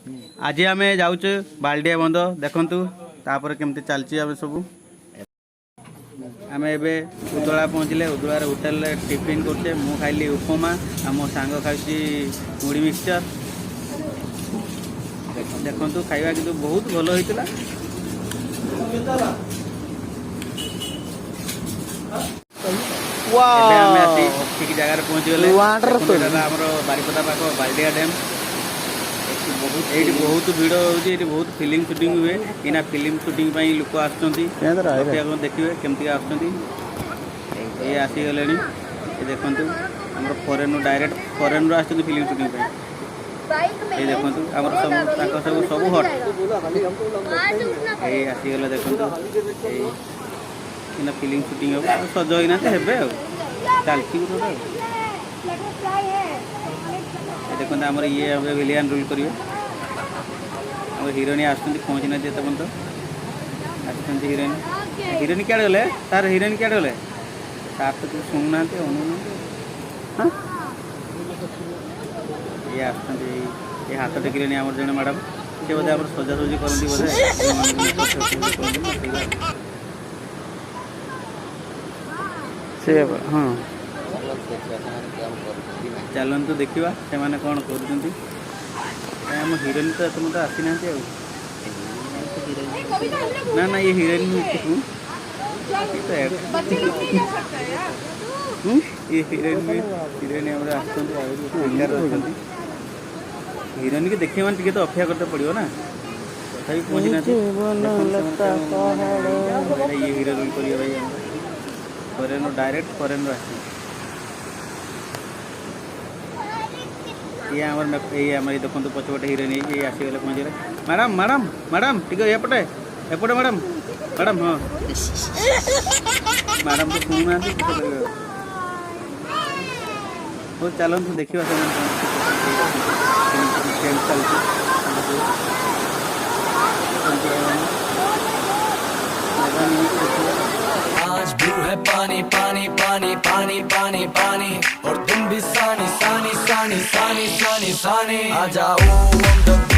आज आम जाऊँ बाल्डिया बंध देखु तापर केमती चलती आम सब आम ए उदला पहुँचले उदलार होटेल टिफिन करते मु खाइली उपमा आ मो सांग खाई मुड़ी मिक्सचर देखु खाଇବା किंतु बहुत भल होता ठीक जगार पहुँची गले बारिपदा पाख बाल्डिया डैम ये बहुत भिड़ होती बहुत फिल्म शूटिंग हुए इना फिल्म शूटिंग लोक देखिए केमती आसीगले देखु आम फरेन डायरेक्ट फरेन रू आसुँच फिल्म शूटिंग ये देखु आम सब सब हट ये आसीगले देखु इना फिल्म शूटिंग हम सज होना हे चलती देखो आमर ये विलियन रोल करेंगे आम हिरोइन आसुँच पहुँची ना एत पर्यटन आसुँच हिरोइन हिरोइन क्या गले तार हिरोइन क्या गले तार तो कुछ शुणुना हाँ ये आसुँच ये हाथ टेकिले आम जन मैडम से बोधे आम सजासजी करती बोधे से हाँ चलतु देखा से मैंने कौन कर हिरोइन तो तुम तो आसी ना ना ना ये हिरोइन ये हिरोइन हिरोइन हिरोइन की देखिए मैंने तो अपेक्षा करते पड़ो ना तथा पहुँची ना ये हिरो रोल कर भाई फरेन डायरेक्ट फरेन आसी ये आम देखो पछपटे हिरोइन ये आसीगले पहुँचे मैडम मैडम मैडम टे एपटे एपटे मैडम मैडम हाँ मैडम तो शुणुना हो चलते देखा आज ब्लू है पानी पानी पानी पानी पानी पानी और तुम भी सानी सानी सानी सानी सानी सानी आ जाओ